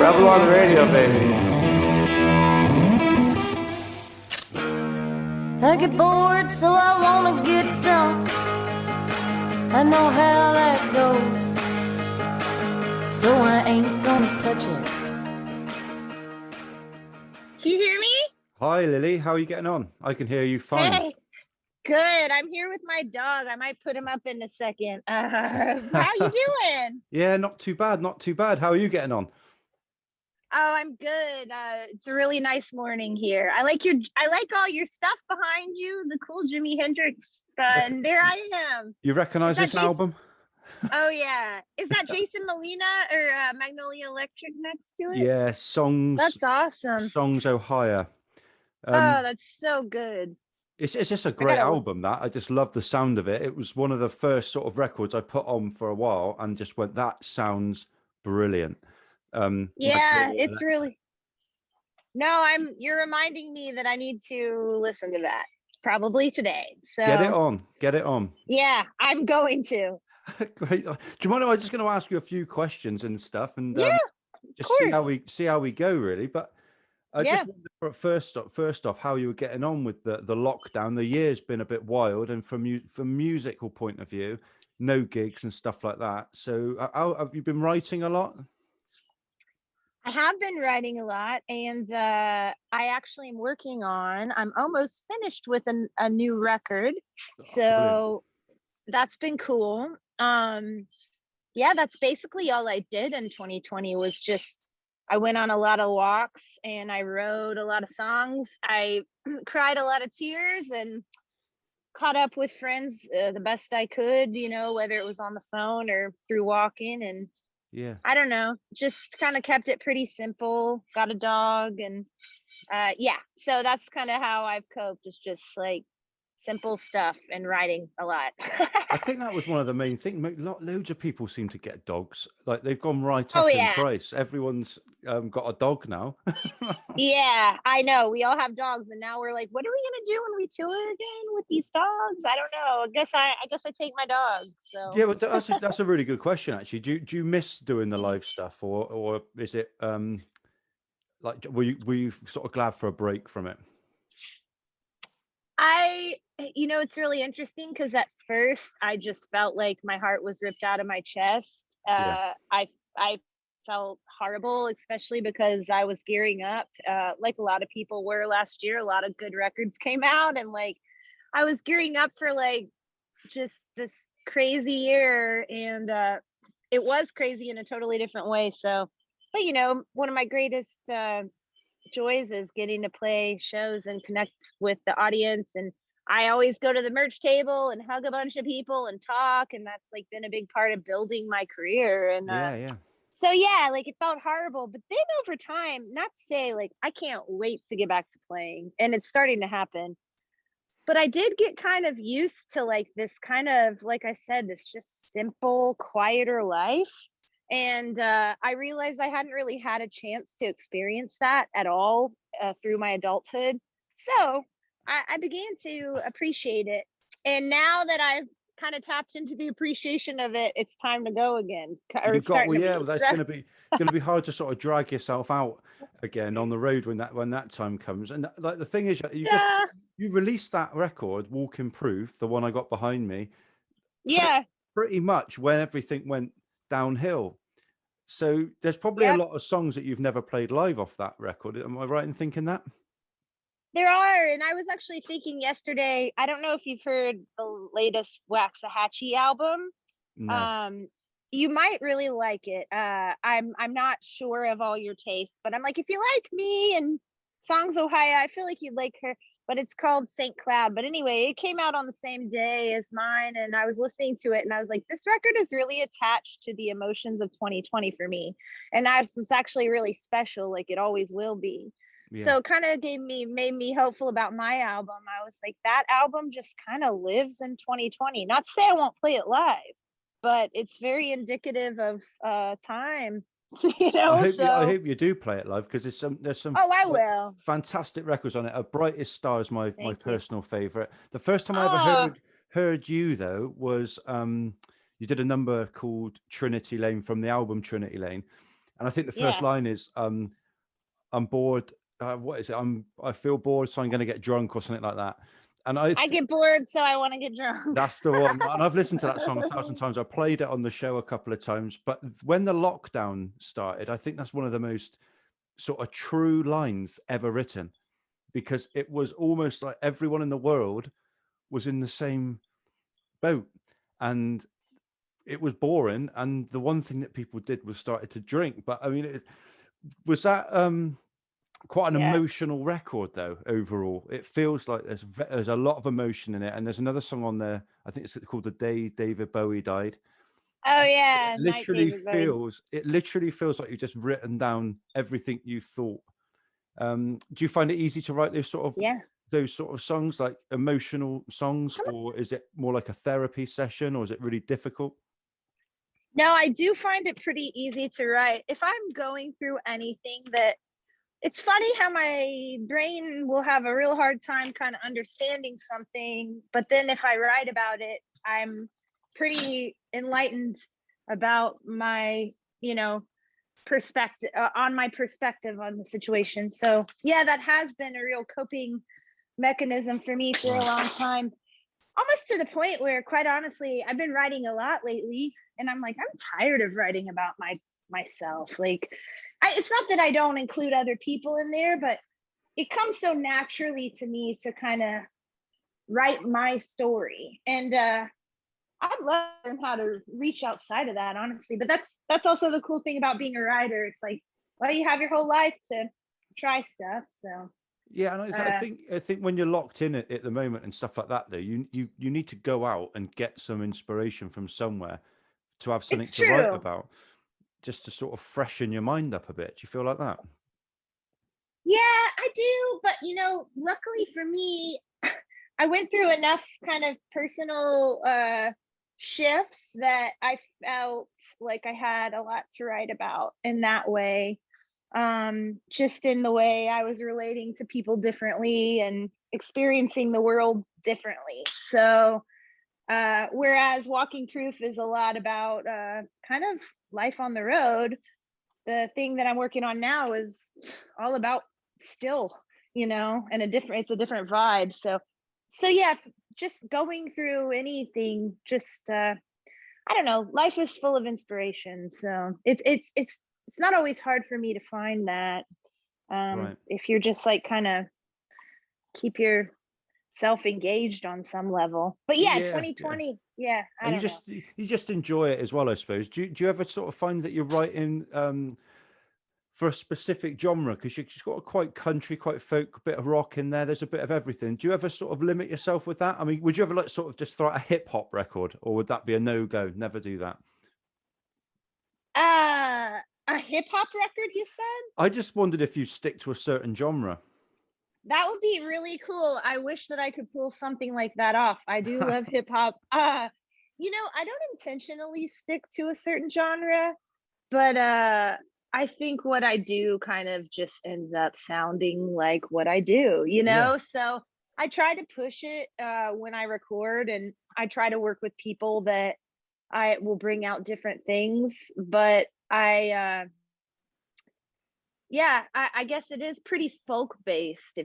Rebel on the radio, baby. I get bored, so I wanna get drunk. I know how that goes, so I ain't gonna touch it. Can you hear me? Hi, Lily. How are you getting on? I can hear you fine. Hey, good. I'm here with my dog. I might put him up in a second. How you doing? Yeah, not too bad. Not too bad. How are you getting on? Oh, I'm good. It's a really nice morning here. I like all your stuff behind you, the cool Jimi Hendrix. And there I am. You recognize this album? Oh yeah. Is that Jason Molina or Magnolia Electric next to it? Yeah, Songs. That's awesome. Songs Ohio. Oh, that's so good. It's just a great album. That I just love the sound of it. It was one of the first sort of records I put on for a while, and just went, that sounds brilliant. Yeah, it's really. No, you're reminding me that I need to listen to that probably today. So get it on. Yeah, I'm going to. Great. Do you mind if I'm just going to ask you a few questions and stuff, and yeah, just see how we go, really? But I just wonder, first off, how you were getting on with the lockdown. The year's been a bit wild, and from musical point of view, no gigs and stuff like that. So, how have you been writing a lot? I have been writing a lot, and I actually am working on. I'm almost finished with a new record, so that's been cool. Yeah, that's basically all I did in 2020 was just I went on a lot of walks and I wrote a lot of songs. I cried a lot of tears and caught up with friends the best I could, whether it was on the phone or through walking. And yeah, I don't know, just kind of kept it pretty simple. Got a dog and so that's kind of how I've coped. It's just like simple stuff and writing a lot. I think that was one of the main things. Loads of people seem to get dogs. Like they've gone right up in price. Everyone's got a dog now. Yeah, I know. We all have dogs, and now we're like, what are we gonna do when we tour again with these dogs? I don't know. I guess I take my dog. So yeah, but that's a really good question, actually. Do you miss doing the live stuff, or is it like were you sort of glad for a break from it? It's really interesting because at first I just felt like my heart was ripped out of my chest. I felt horrible, especially because I was gearing up, like a lot of people were last year. A lot of good records came out, and like I was gearing up for like just this crazy year, and it was crazy in a totally different way. So, but one of my greatest joys is getting to play shows and connect with the audience. And I always go to the merch table and hug a bunch of people and talk, and that's like been a big part of building my career. And so like it felt horrible, but then over time, not to say like I can't wait to get back to playing, and it's starting to happen, but I did get kind of used to like this kind of, like I said, this just simple, quieter life. And I realized I hadn't really had a chance to experience that at all through my adulthood. So I began to appreciate it. And now that I've kind of tapped into the appreciation of it, it's time to go again. That's going to be hard to sort of drag yourself out again on the road when that time comes. And like the thing is, you released that record, Walking Proof, the one I got behind me. Yeah. Pretty much when everything went downhill. So there's probably a lot of songs that you've never played live off that record. Am I right in thinking that? There are, and I was actually thinking yesterday, I don't know if you've heard the latest Waxahachie album. No. You might really like it. I'm not sure of all your tastes, but I'm like, if you like me and Songs Ohio, I feel like you'd like her. But it's called St. Cloud. But anyway, it came out on the same day as mine, and I was listening to it, and I was like, this record is really attached to the emotions of 2020 for me, and it's actually really special, like it always will be. Yeah. So kind of made me hopeful about my album. I was like, that album just kind of lives in 2020. Not to say I won't play it live, but it's very indicative of time. I hope you do play it live, because there's some I will. Fantastic records on it. A Brightest Star is my personal favorite. The first time I ever heard you though was you did a number called Trinity Lane from the album Trinity Lane, And I think the first Yeah. line is, I'm bored. What is it? I feel bored, so I'm going to get drunk or something like that. And I get bored, so I want to get drunk. that's the one. And I've listened to that song 1,000 times. I played it on the show a couple of times. But when the lockdown started, I think that's one of the most sort of true lines ever written, because it was almost like everyone in the world was in the same boat, and it was boring. And the one thing that people did was started to drink. But I mean, was that quite an Yeah. emotional record though? Overall, it feels like there's a lot of emotion in it. And there's another song on there, I think it's called "The Day David Bowie Died." Oh yeah, It Night literally David Bowie. feels like you've just written down everything you thought. Do you find it easy to write those sort of songs, like emotional songs, or is it more like a therapy session, or is it really difficult? No, I do find it pretty easy to write. If I'm going through anything that, it's funny how my brain will have a real hard time kind of understanding something, but then if I write about it, I'm pretty enlightened about my, perspective on my perspective on the situation. So yeah, that has been a real coping mechanism for me for a long time, almost to the point where, quite honestly, I've been writing a lot lately, and I'm like, I'm tired of writing about myself. Like, it's not that I don't include other people in there, but it comes so naturally to me to kind of write my story. And I'd love to learn how to reach outside of that, honestly. But that's also the cool thing about being a writer. It's like, well, you have your whole life to try stuff. So Yeah, and I think when you're locked in at the moment and stuff like that, though, you need to go out and get some inspiration from somewhere to have something it's to write true. about, just to sort of freshen your mind up a bit. Do you feel like that? Yeah, I do. But, luckily for me, I went through enough kind of personal shifts that I felt like I had a lot to write about in that way. Just in the way I was relating to people differently and experiencing the world differently. So, whereas Walking Proof is a lot about kind of life on the road, the thing that I'm working on now is all about still, and it's a different vibe. So yeah, just going through anything, just I don't know, life is full of inspiration. So it's not always hard for me to find that. Right. If you're just like kind of keep yourself engaged on some level. But yeah, Yeah, yeah. 2020, yeah, I And don't know. you just enjoy it as well, I suppose. Do you ever sort of find that you're writing for a specific genre? Because you've got a quite country, quite folk, a bit of rock in there. There's a bit of everything. Do you ever sort of limit yourself with that? I mean, would you ever like sort of just throw out a hip hop record, or would that be a no go? Never do that. A hip hop record, you said? I just wondered if you stick to a certain genre. That would be really cool. I wish that I could pull something like that off. I do love hip hop. I don't intentionally stick to a certain genre, but I think what I do kind of just ends up sounding like what I do, Yeah, So I try to push it when I record, and I try to work with people that I will bring out different things, but I guess it is pretty folk based.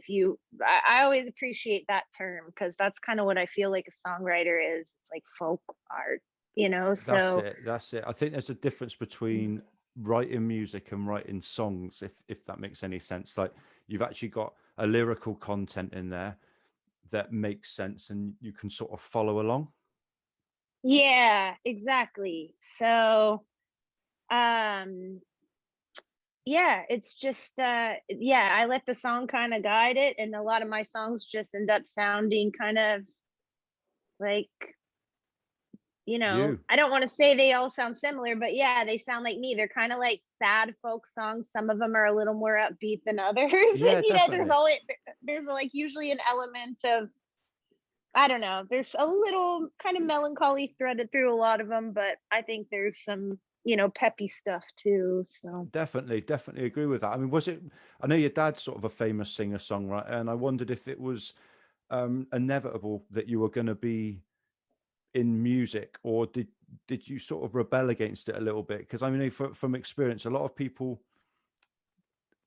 I always appreciate that term, because that's kind of what I feel like a songwriter is. It's like folk art, that's so it. That's it. I think there's a difference between writing music and writing songs, if that makes any sense. Like, you've actually got a lyrical content in there that makes sense, and you can sort of follow along. yeah, exactly. So um yeah, it's just I let the song kind of guide it, and a lot of my songs just end up sounding kind of like, You. I don't want to say they all sound similar, but yeah, they sound like me. They're kind of like sad folk songs. Some of them are a little more upbeat than others. Yeah, And definitely. there's like usually an element of, I don't know, there's a little kind of melancholy threaded through a lot of them, but I think there's some, peppy stuff too. So Definitely agree with that. I mean, I know your dad's sort of a famous singer-songwriter, and I wondered if it was inevitable that you were going to be in music, or did you sort of rebel against it a little bit? Because I mean, from experience, a lot of people,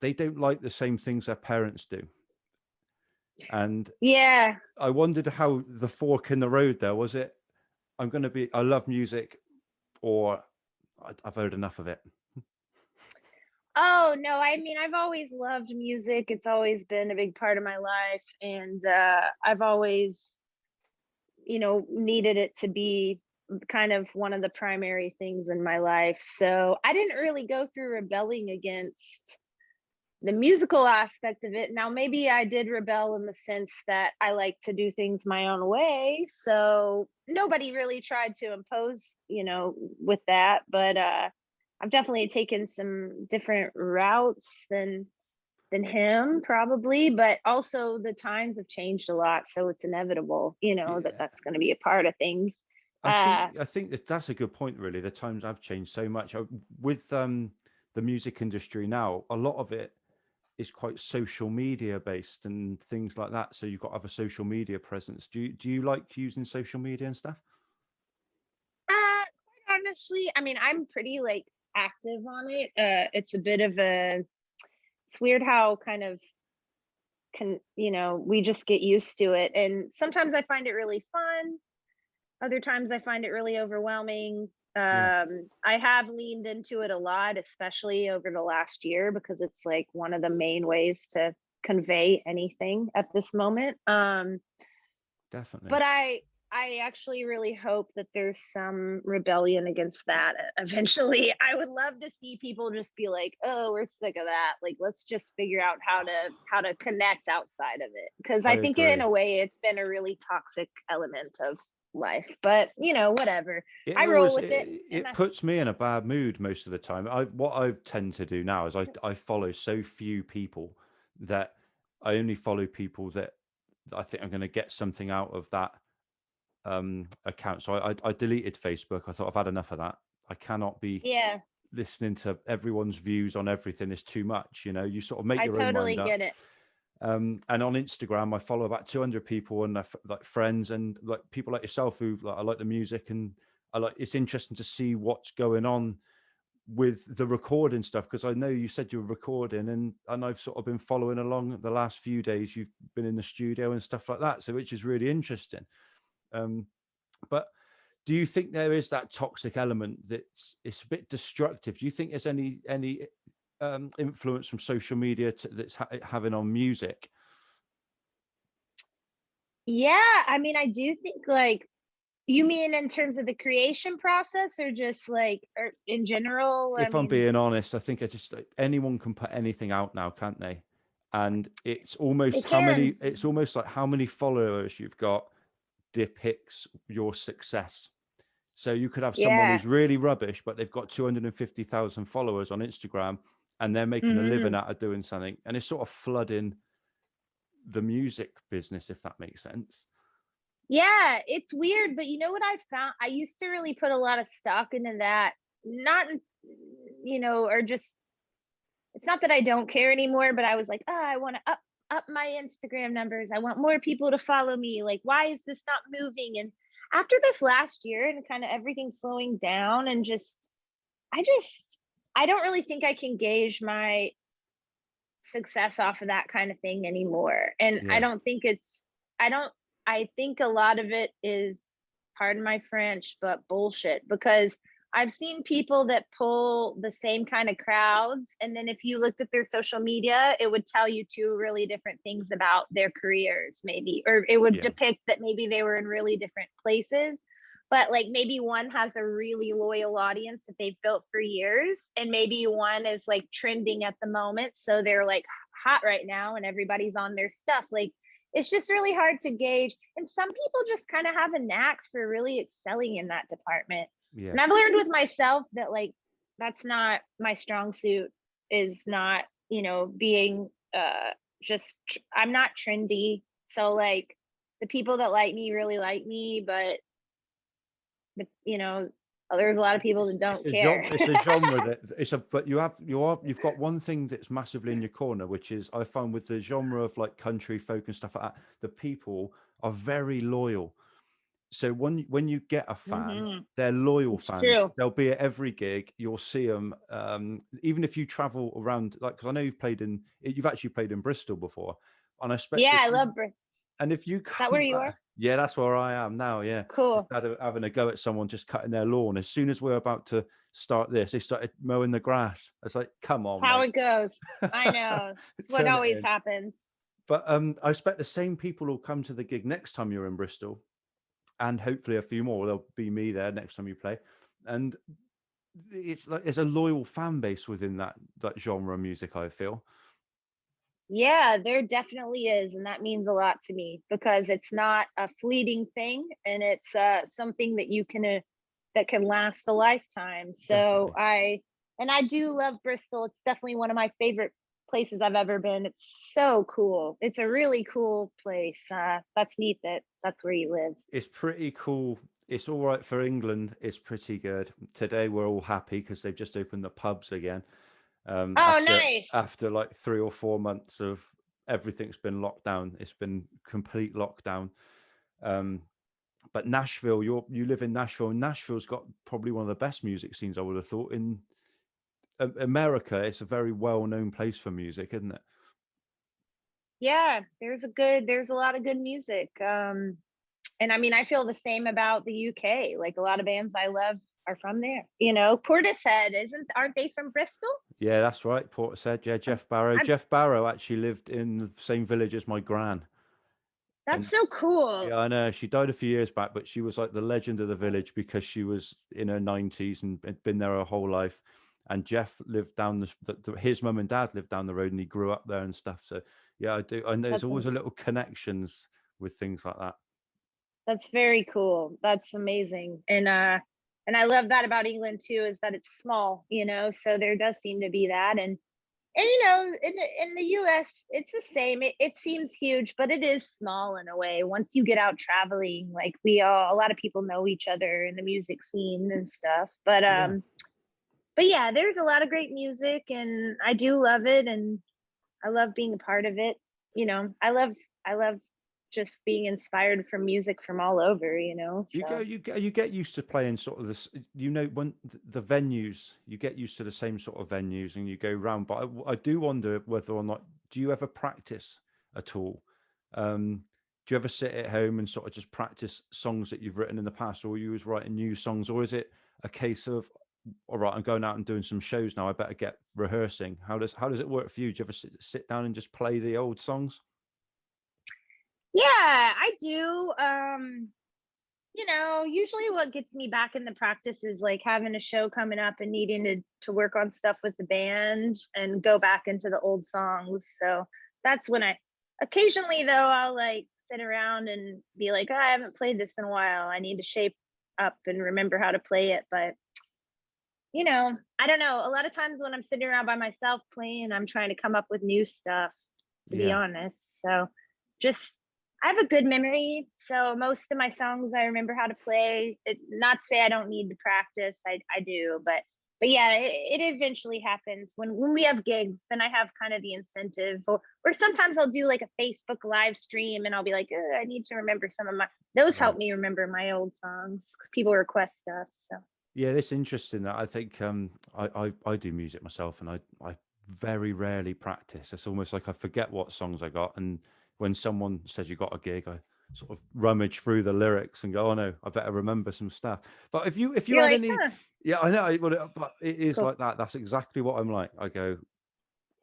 they don't like the same things their parents do. And Yeah. I wondered how the fork in the road there was. It, I love music, or I've heard enough of it. Oh, no, I mean, I've always loved music. It's always been a big part of my life. And I've always, needed it to be kind of one of the primary things in my life. So I didn't really go through rebelling against the musical aspect of it. Now, maybe I did rebel in the sense that I like to do things my own way. So nobody really tried to impose, with that. But I've definitely taken some different routes than him, probably. But also the times have changed a lot, so it's inevitable, that Yeah. that's going to be a part of things. I think that's a good point. Really, the times have changed so much with the music industry now. A lot of it is quite social media based and things like that. So you've got to have a social media presence. Do you like using social media and stuff? Quite honestly, I mean, I'm pretty like active on it. It's a bit of it's weird how kind of we just get used to it, and sometimes I find it really fun. Other times I find it really overwhelming. Yeah, I have leaned into it a lot, especially over the last year, because it's like one of the main ways to convey anything at this moment. definitely. But I actually really hope that there's some rebellion against that eventually. I would love to see people just be like, "Oh, we're sick of that. Like, let's just figure out how to connect outside of it." Because I I think in agree. a way it's been a really toxic element of life. But whatever. It I roll always with it, and it puts me in a bad mood most of the time. What I tend to do now is I follow so few people that I only follow people that I think I'm going to get something out of that account. So I deleted Facebook. I thought I've had enough of that. I cannot be yeah, listening to everyone's views on everything. It's too much. You sort of make I your own totally mind up. get it. And on Instagram, I follow about 200 people and like friends and like people like yourself who I like the music, and it's interesting to see what's going on with the recording stuff, because I know you said you were recording, and I've sort of been following along the last few days. You've been in the studio and stuff like that, so which is really interesting. But do you think there is that toxic element it's a bit destructive? Do you think there's any influence from social media that's having on music? Yeah, I mean, I do think like you mean in terms of the creation process or just like or in general? I If I'm mean, being honest, I think anyone can put anything out now, can't they? And it's almost they can. it's almost like how many followers you've got depicts your success. So you could have someone Yeah. who's really rubbish, but they've got 250,000 followers on Instagram, and they're making a living Mhm. out of doing something, and it's sort of flooding the music business, if that makes sense. Yeah, it's weird, but you know what I found? I used to really put a lot of stock into that. Not, or just it's not that I don't care anymore, but I was like, oh, I want to up my Instagram numbers. I want more people to follow me. Like, why is this not moving? And after this last year and kind of everything slowing down and I just I don't really think I can gauge my success off of that kind of thing anymore. And I Yeah, don't think I don't, I think a lot of it is, pardon my French, but bullshit, because I've seen people that pull the same kind of crowds. And then if you looked at their social media, it would tell you two really different things about their careers, maybe, or it would yeah, depict that maybe they were in really different places. But like maybe one has a really loyal audience that they've built for years, and maybe one is like trending at the moment. So they're like hot right now and everybody's on their stuff. Like it's just really hard to gauge. And some people just kind of have a knack for really excelling in that department. yeah. And I've learned with myself that like that's not my strong suit, is not, being just I'm not trendy. So like the people that like me really like me, but there's a lot of people that It's don't a care. genre. It's a genre that it's a. But you've got one thing that's massively in your corner, which is I find with the genre of like country folk and stuff like that, the people are very loyal. So when you get a fan, Hmm. they're loyal It's fans. true. They'll be at every gig. You'll see them, even if you travel around. Like, because I know you've actually played in Bristol before, and I expect Yeah, if I you love Brit. Is and if you that where come you back, are? yeah, that's where I am now. Yeah, just Cool. having a go at someone just cutting their lawn. As soon as we're about to start this, they started mowing the grass. It's like, come It's on, how mate, it goes. I know. It's what turn it always in. happens. But I expect the same people will come to the gig next time you're in Bristol, and hopefully a few more. There'll be me there next time you play, and it's like there's a loyal fan base within that genre of music, I feel. Yeah, there definitely is, and that means a lot to me because it's not a fleeting thing, and it's something that you can that can last a lifetime. So Definitely. I do love Bristol. It's definitely one of my favorite places I've ever been. It's so cool. It's a really cool place. That's neat that that's where you live. It's pretty cool. It's all right for England. It's pretty good. Today we're all happy because they've just opened the pubs again. Oh, After nice. like 3 or 4 months of everything's been locked down. It's been complete lockdown. Um, but Nashville, you live in Nashville, and Nashville's got probably one of the best music scenes I would have thought in America. It's a very well-known place for music, isn't it? Yeah, there's a lot of good music. And I mean, I feel the same about the UK. Like a lot of bands I love are from there. You know, Portishead aren't they from Bristol? Yeah, that's right. Portishead. Yeah, I'm, Jeff Barrow. I'm, Jeff Barrow actually lived in the same village as my gran. that's And so cool. yeah, I know she died a few years back, but she was like the legend of the village because she was in her 90s and had been there her whole life. And Jeff lived down his mum and dad lived down the road, and he grew up there and stuff. So yeah, I do. And there's That's always a little connections with things like that. that's very cool. That's amazing. And I love that about England too, is that it's small, you know, so there does seem to be that. And you know, in the US, it's the same. It seems huge, but it is small in a way. Once you get out traveling, like a lot of people know each other in the music scene and stuff. Yeah. But yeah, there's a lot of great music, and I do love it, and I love being a part of it. You know, I love just being inspired from music from all over. You know, so You get used to playing sort of this, when the venues, you get used to the same sort of venues and you go round. But I do wonder whether or not, do you ever practice at all? Do you ever sit at home and sort of just practice songs that you've written in the past, or you was writing new songs, or is it a case of, all right, I'm going out and doing some shows now, I better get rehearsing? How does it work for you? Do you ever sit down and just play the old songs? yeah, I do. You know, usually what gets me back in the practice is like having a show coming up and needing to work on stuff with the band and go back into the old songs. So that's when occasionally though, I'll like sit around and be like, oh, I haven't played this in a while. I need to shape up and remember how to play it. But you know, I don't know. A lot of times when I'm sitting around by myself playing, I'm trying to come up with new stuff, to be Yeah. honest. So just, I have a good memory. So most of my songs I remember how to play. Not to say I don't need to practice. I do, but yeah, it eventually happens when we have gigs. Then I have kind of the incentive, or sometimes I'll do like a Facebook live stream, and I'll be like, I need to remember some of those help Right. me remember my old songs because people request stuff. So Yeah, it's interesting that I think I do music myself, and I very rarely practice. It's almost like I forget what songs I got, and when someone says you got a gig, I sort of rummage through the lyrics and go, oh no, I better remember some stuff. But if you you're had like, any, huh, yeah, I know, but it is cool. like that. That's exactly what I'm like. I go,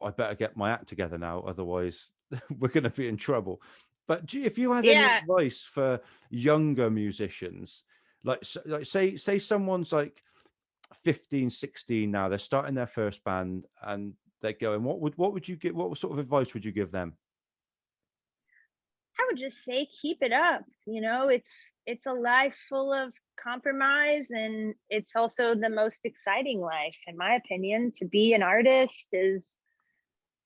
I better get my act together now, otherwise we're going to be in trouble. But if you had any Yeah, advice for younger musicians, like say someone's like 15, 16 now, they're starting their first band and they're going, what would you give, what sort of advice would you give them? I would just say keep it up. You know, it's a life full of compromise, and it's also the most exciting life, in my opinion. To be an artist is,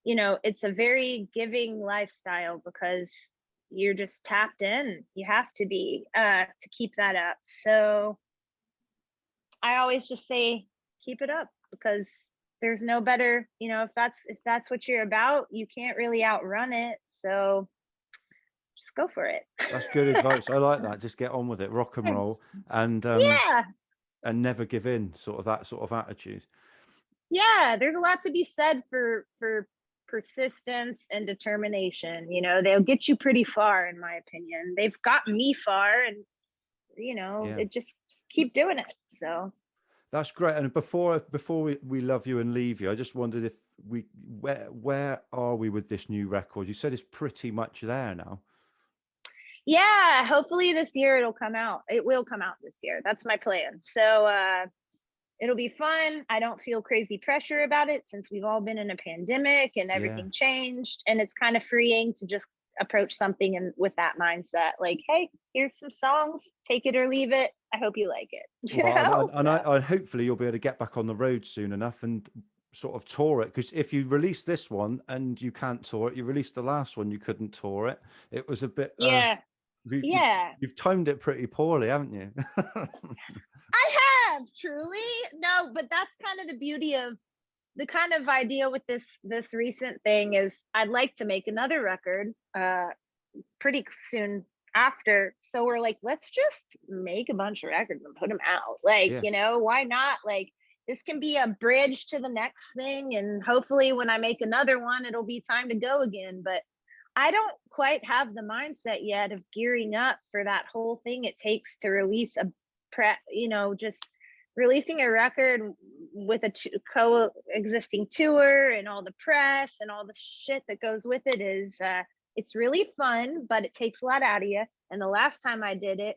you know, it's a very giving lifestyle because you're just tapped in. You have to be to keep that up. So I always just say keep it up because there's no better, you know, if that's what you're about, you can't really outrun it. So just go for it. That's good advice. I like that. Just get on with it, rock and roll, and Yeah. and never give in. Sort of that sort of attitude. Yeah, there's a lot to be said for persistence and determination. You know, they'll get you pretty far, in my opinion. They've gotten me far, and you know, it just keep doing it. So that's great. And before we love you and leave you, I just wondered if where are we with this new record? You said it's pretty much there now. Yeah, hopefully this year it'll come out. It will come out this year. That's my plan. So it'll be fun. I don't feel crazy pressure about it since we've all been in a pandemic and everything changed. And it's kind of freeing to just approach something and with that mindset, like, hey, here's some songs, take it or leave it. I hope you like it. I hopefully you'll be able to get back on the road soon enough and sort of tour it, because if you release this one and you can't tour it, you released the last one, you couldn't tour it. It was a bit you've timed it pretty poorly, haven't you? I have, truly. No, but that's kind of the beauty of the kind of idea with this recent thing is I'd like to make another record pretty soon after. So we're like, let's just make a bunch of records and put them out. Like, you know, why not? Like, this can be a bridge to the next thing. And hopefully when I make another one, it'll be time to go again. But I don't quite have the mindset yet of gearing up for that whole thing it takes to release just releasing a record with a coexisting tour and all the press and all the shit that goes with it is it's really fun, but it takes a lot out of you. And the last time I did it,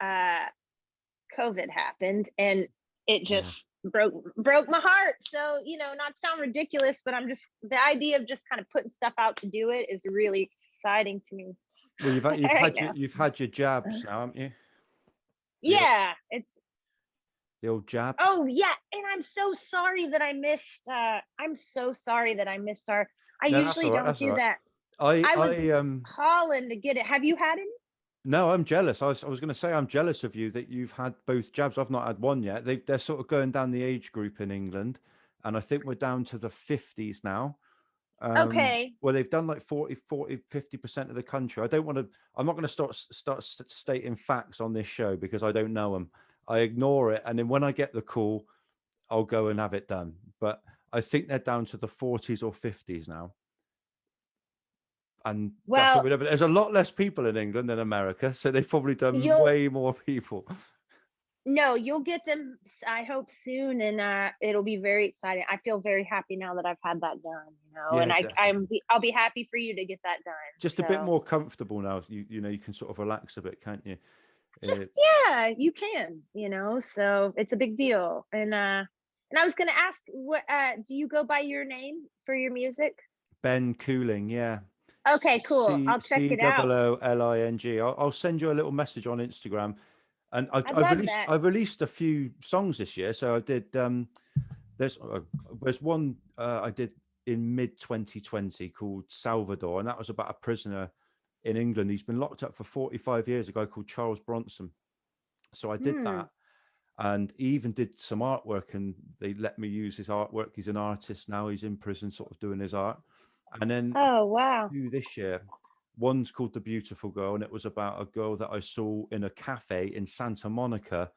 COVID happened and it just broke my heart. So, you know, not sound ridiculous, but the idea of just kind of putting stuff out to do it is really exciting to me. Well, you've had your jabs now, haven't you? Yeah, it's the old jab. Oh yeah, and I'm so sorry that I missed. I usually don't do that. I was calling to get it. Have you had any? No, I'm jealous. I was going to say I'm jealous of you that you've had both jabs. I've not had one yet. They're sort of going down the age group in England, and I think we're down to the 50s now. Okay. Well, they've done like 50% of the country. I'm not going to start stating facts on this show because I don't know them. I ignore it. And then when I get the call, I'll go and have it done. But I think they're down to the 40s or 50s now. And there's a lot less people in England than America. So they've probably done way more people. No, you'll get them, I hope, soon, and it'll be very exciting. I feel very happy now that I've had that done, you know, and I'll be happy for you to get that done. Just a bit more comfortable now. You know, you can sort of relax a bit, can't you? You can, you know, so it's a big deal. And I was going to ask, what do you go by your name for your music? Ben Cooling, yeah. Okay, cool. I'll check it out. COOLING. I'll send you a little message on Instagram. And I've released a few songs this year. So I did. There's one I did in mid 2020 called Salvador, and that was about a prisoner in England. He's been locked up for 45 years. A guy called Charles Bronson. So I did that, and he even did some artwork, and they let me use his artwork. He's an artist now. He's in prison, sort of doing his art. And then this year. One's called The Beautiful Girl, and it was about a girl that I saw in a cafe in Santa Monica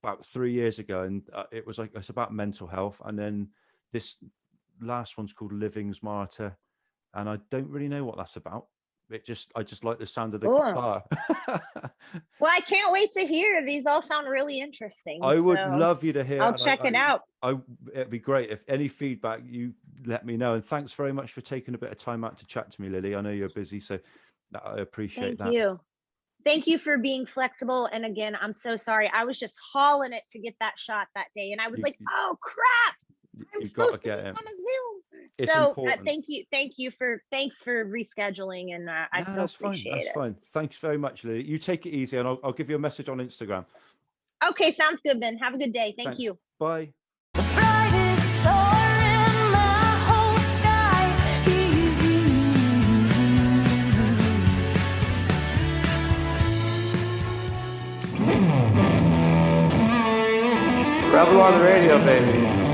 about 3 years ago, and it's about mental health. And then this last one's called Living's Martyr, and I don't really know what that's about. I just like the sound of the guitar. Well, I can't wait to hear. These all sound really interesting. I would love you to hear. I'll check it out. It'd be great if any feedback, you let me know. And thanks very much for taking a bit of time out to chat to me, Lily. I know you're busy, so I appreciate that. Thank you. Thank you for being flexible. And again, I'm so sorry. I was just hauling it to get that shot that day, and I was like, "Oh crap! I'm supposed to be on a Zoom." It's thanks for rescheduling, and I so appreciate it. That's fine. Thanks very much, Lily. You take it easy, and I'll give you a message on Instagram. Okay, sounds good, Ben. Have a good day. Thank you. Bye. The brightest star in my whole sky is you. Rebel on the radio, baby.